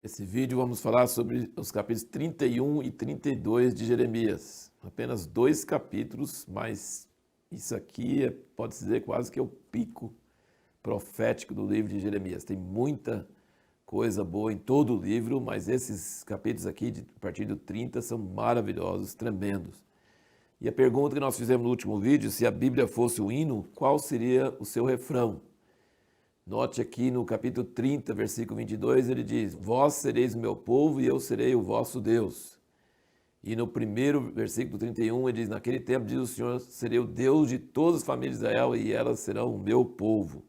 Nesse vídeo vamos falar sobre os capítulos 31 e 32 de Jeremias. Apenas 2 capítulos, mas isso aqui pode-se dizer quase que é o pico profético do livro de Jeremias. Tem muita coisa boa em todo o livro, mas esses capítulos aqui, a partir do 30, são maravilhosos, tremendos. E a pergunta que nós fizemos no último vídeo, se a Bíblia fosse um hino, qual seria o seu refrão? Note aqui no capítulo 30, versículo 22, ele diz: Vós sereis o meu povo e eu serei o vosso Deus. E no primeiro versículo 31, ele diz: Naquele tempo, diz o Senhor, serei o Deus de todas as famílias de Israel e elas serão o meu povo.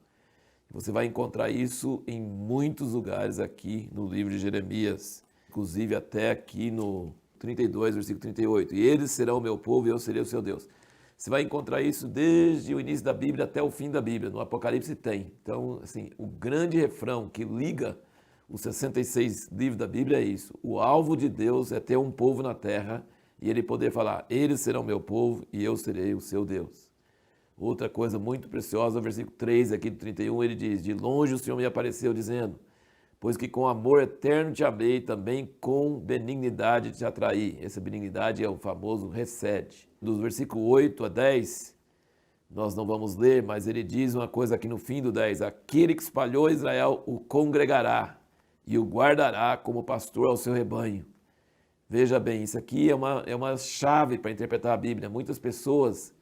Você vai encontrar isso em muitos lugares aqui no livro de Jeremias, inclusive até aqui no 32, versículo 38. E eles serão o meu povo e eu serei o seu Deus. Você vai encontrar isso desde o início da Bíblia até o fim da Bíblia. No Apocalipse tem. Então, assim, o grande refrão que liga os 66 livros da Bíblia é isso. O alvo de Deus é ter um povo na terra e ele poder falar: eles serão meu povo e eu serei o seu Deus. Outra coisa muito preciosa, versículo 3 aqui do 31, ele diz: De longe o Senhor me apareceu dizendo: Pois que com amor eterno te amei, também com benignidade te atraí. Essa benignidade é o famoso recede. Dos versículos 8 a 10, nós não vamos ler, mas ele diz uma coisa aqui no fim do 10. Aquele que espalhou Israel o congregará e o guardará como pastor ao seu rebanho. Veja bem, isso aqui é uma chave para interpretar a Bíblia. Muitas pessoas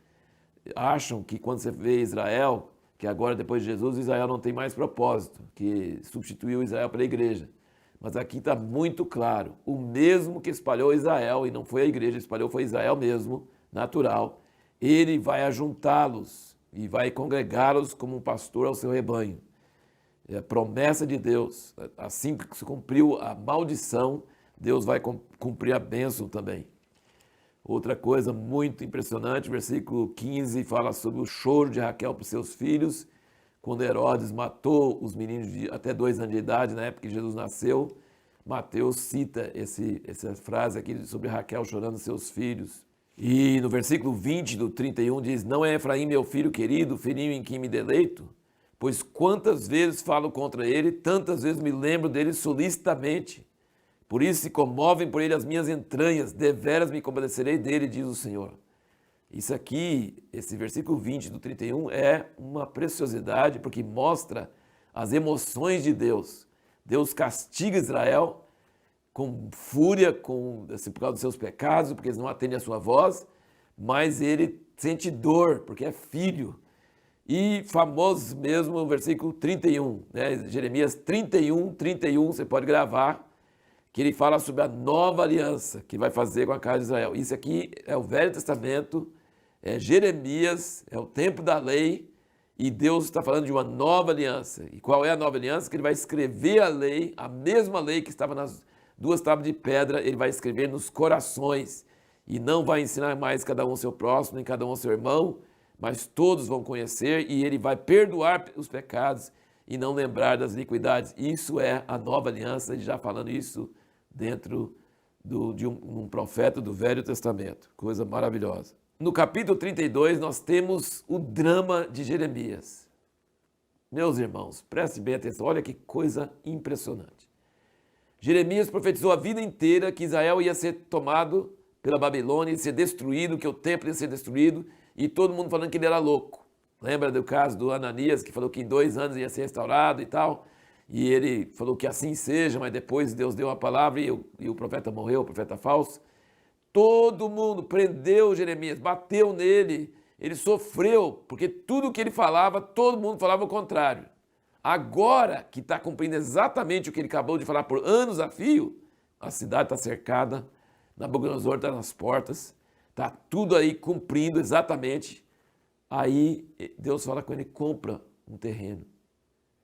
acham que quando você vê Israel, que agora depois de Jesus, Israel não tem mais propósito, que substituiu Israel pela igreja. Mas aqui está muito claro, o mesmo que espalhou Israel, e não foi a igreja, espalhou foi Israel mesmo, natural, ele vai ajuntá-los e vai congregá-los como um pastor ao seu rebanho. É a promessa de Deus, assim que se cumpriu a maldição, Deus vai cumprir a bênção também. Outra coisa muito impressionante, versículo 15 fala sobre o choro de Raquel para os seus filhos, quando Herodes matou os meninos de até 2 anos de idade, na época que Jesus nasceu. Mateus cita essa frase aqui sobre Raquel chorando seus filhos. E no versículo 20 do 31 diz: Não é Efraim meu filho querido, filhinho em quem me deleito? Pois quantas vezes falo contra ele, tantas vezes me lembro dele solicitamente. Por isso se comovem por ele as minhas entranhas, deveras me compadecerei dele, diz o Senhor. Isso aqui, esse versículo 20 do 31 é uma preciosidade porque mostra as emoções de Deus. Deus castiga Israel com fúria, assim, por causa dos seus pecados, porque eles não atendem a sua voz, mas ele sente dor, porque é filho. E famoso mesmo o versículo 31, né? Jeremias 31, 31, você pode gravar, que ele fala sobre a nova aliança que vai fazer com a casa de Israel. Isso aqui é o Velho Testamento, é Jeremias, é o tempo da lei, e Deus está falando de uma nova aliança. E qual é a nova aliança? Que ele vai escrever a lei, a mesma lei que estava nas 2 tábuas de pedra, ele vai escrever nos corações, e não vai ensinar mais cada um seu próximo, nem cada um seu irmão, mas todos vão conhecer, e ele vai perdoar os pecados e não lembrar das iniquidades. Isso é a nova aliança, ele já falando isso dentro de um profeta do Velho Testamento. Coisa maravilhosa. No capítulo 32, nós temos o drama de Jeremias. Meus irmãos, prestem bem atenção, olha que coisa impressionante. Jeremias profetizou a vida inteira que Israel ia ser tomado pela Babilônia, ia ser destruído, que o templo ia ser destruído, e todo mundo falando que ele era louco. Lembra do caso do Ananias, que falou que em 2 anos ia ser restaurado e tal? E ele falou que assim seja, mas depois Deus deu a palavra e o profeta morreu, o profeta falso. Todo mundo prendeu Jeremias, bateu nele, ele sofreu, porque tudo que ele falava, todo mundo falava o contrário. Agora que está cumprindo exatamente o que ele acabou de falar por anos a fio, a cidade está cercada, Nabucodonosor está nas portas, está tudo aí cumprindo exatamente. Aí Deus fala com ele: compra um terreno.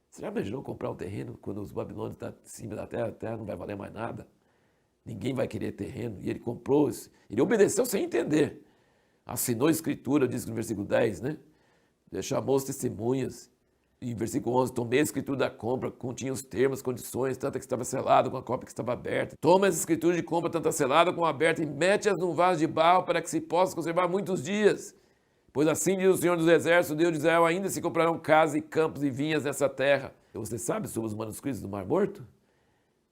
Você já imaginou comprar um terreno quando os babilônios estão em cima da terra, a terra não vai valer mais nada? Ninguém vai querer terreno. E ele comprou, ele obedeceu sem entender. Assinou a escritura, diz no versículo 10, né? Chamou as testemunhas. E em versículo 11, tomei a escritura da compra, continha os termos, condições, tanto que estava selada com a cópia que estava aberta. Toma as escrituras de compra, tanto a selada como a aberta, e mete-as num vaso de barro para que se possa conservar muitos dias. Pois assim diz o Senhor dos Exércitos, Deus de Israel: ainda se comprarão casas e campos e vinhas nessa terra. E você sabe sobre os manuscritos do Mar Morto?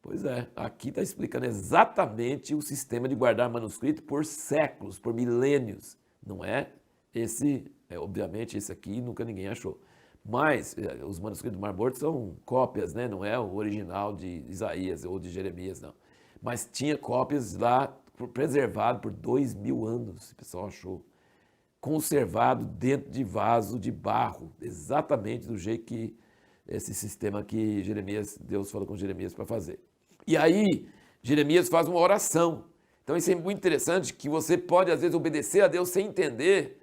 Pois é, aqui está explicando exatamente o sistema de guardar manuscrito por séculos, por milênios. Não é esse, obviamente esse aqui nunca ninguém achou. Mas os manuscritos do Mar Morto são cópias, né? Não é o original de Isaías ou de Jeremias, não. Mas tinha cópias lá preservado por 2000 anos, o pessoal achou. Conservado dentro de vaso de barro, exatamente do jeito que esse sistema que Deus falou com Jeremias para fazer. E aí, Jeremias faz uma oração. Então isso é muito interessante, que você pode às vezes obedecer a Deus sem entender,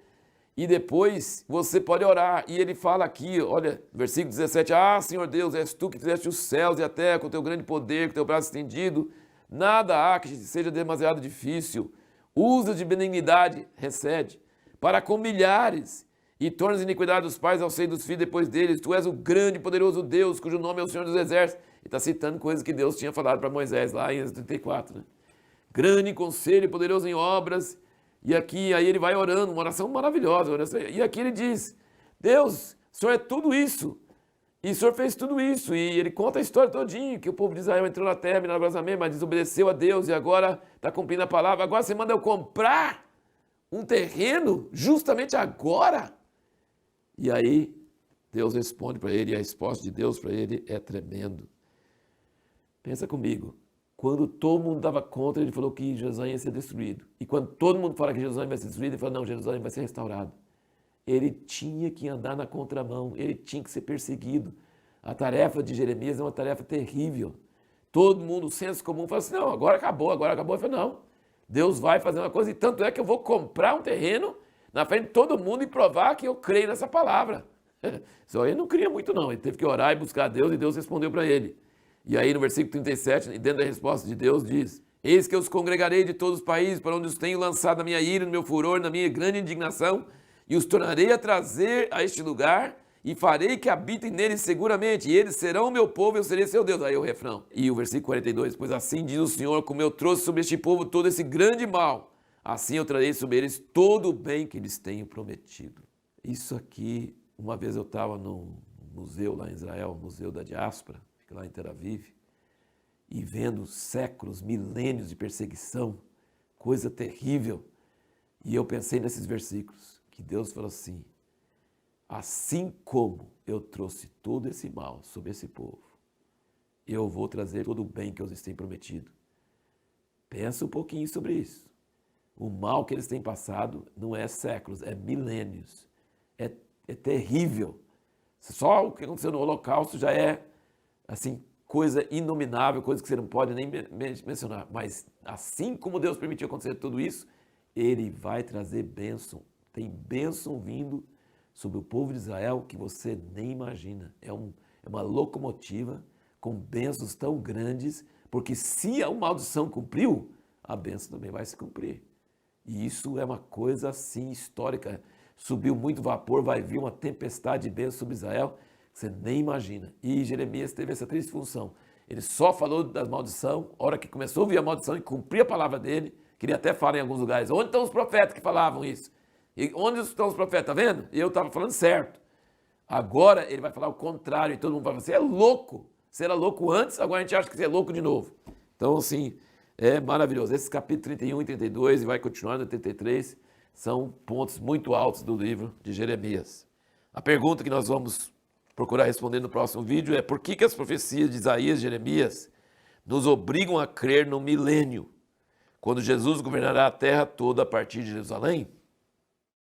e depois você pode orar. E ele fala aqui, olha, versículo 17, ah, Senhor Deus, és tu que fizeste os céus e a terra com o teu grande poder, com o teu braço estendido, nada há que seja demasiado difícil. Usa de benignidade, recede, para com milhares, e tornas a iniquidade dos pais ao seio dos filhos depois deles. Tu és o grande e poderoso Deus, cujo nome é o Senhor dos Exércitos. Ele está citando coisas que Deus tinha falado para Moisés lá em Êxodo 34, né? Grande em conselho e poderoso em obras. E aqui, aí ele vai orando, uma oração maravilhosa. E aqui ele diz, Deus, o Senhor é tudo isso. E o Senhor fez tudo isso. E ele conta a história todinha, que o povo de Israel entrou na terra milagrosamente, mas desobedeceu a Deus e agora está cumprindo a palavra. Agora você manda eu comprar um terreno justamente agora? E aí Deus responde para ele, e a resposta de Deus para ele é tremendo. Pensa comigo, quando todo mundo dava contra, ele falou que Jerusalém ia ser destruído. E quando todo mundo fala que Jerusalém vai ser destruído, ele falou, não, Jerusalém vai ser restaurado. Ele tinha que andar na contramão, ele tinha que ser perseguido. A tarefa de Jeremias é uma tarefa terrível. Todo mundo, o senso comum, fala assim, não, agora acabou. Ele falou, não, Deus vai fazer uma coisa, e tanto é que eu vou comprar um terreno na frente de todo mundo e provar que eu creio nessa palavra. Só ele não cria muito não, ele teve que orar e buscar a Deus, e Deus respondeu para ele. E aí no versículo 37, dentro da resposta de Deus, diz, eis que eu os congregarei de todos os países, para onde os tenho lançado na minha ira, no meu furor, na minha grande indignação, e os tornarei a trazer a este lugar, e farei que habitem neles seguramente, e eles serão o meu povo, e eu serei seu Deus. Aí o refrão. E o versículo 42, pois assim diz o Senhor, como eu trouxe sobre este povo todo esse grande mal, assim eu trarei sobre eles todo o bem que eles tenho prometido. Isso aqui, uma vez eu estava num museu lá em Israel, Museu da Diáspora, fica lá em Tel Aviv, e vendo séculos, milênios de perseguição, coisa terrível. E eu pensei nesses versículos, que Deus falou assim, assim como eu trouxe todo esse mal sobre esse povo, eu vou trazer todo o bem que eles têm prometido. Pensa um pouquinho sobre isso. O mal que eles têm passado não é séculos, é milênios. É terrível. Só o que aconteceu no Holocausto já é, assim, coisa inominável, coisa que você não pode nem mencionar. Mas assim como Deus permitiu acontecer tudo isso, Ele vai trazer bênção. Tem bênção vindo sobre o povo de Israel que você nem imagina. É uma locomotiva com bênçãos tão grandes, porque se a maldição cumpriu, a bênção também vai se cumprir. E isso é uma coisa assim histórica. Subiu muito vapor, vai vir uma tempestade de bênção sobre Israel, que você nem imagina. E Jeremias teve essa triste função. Ele só falou da maldição, a hora que começou a ouvir a maldição e cumprir a palavra dele, queria até falar em alguns lugares, onde estão os profetas que falavam isso? E onde estão os profetas? Está vendo? E eu estava falando certo. Agora ele vai falar o contrário, e todo mundo vai falar, você é louco. Você era louco antes, agora a gente acha que você é louco de novo. Então, assim, é maravilhoso. Esses capítulos 31 e 32, e vai continuar no 33, são pontos muito altos do livro de Jeremias. A pergunta que nós vamos procurar responder no próximo vídeo é por que as profecias de Isaías e Jeremias nos obrigam a crer no milênio, quando Jesus governará a terra toda a partir de Jerusalém?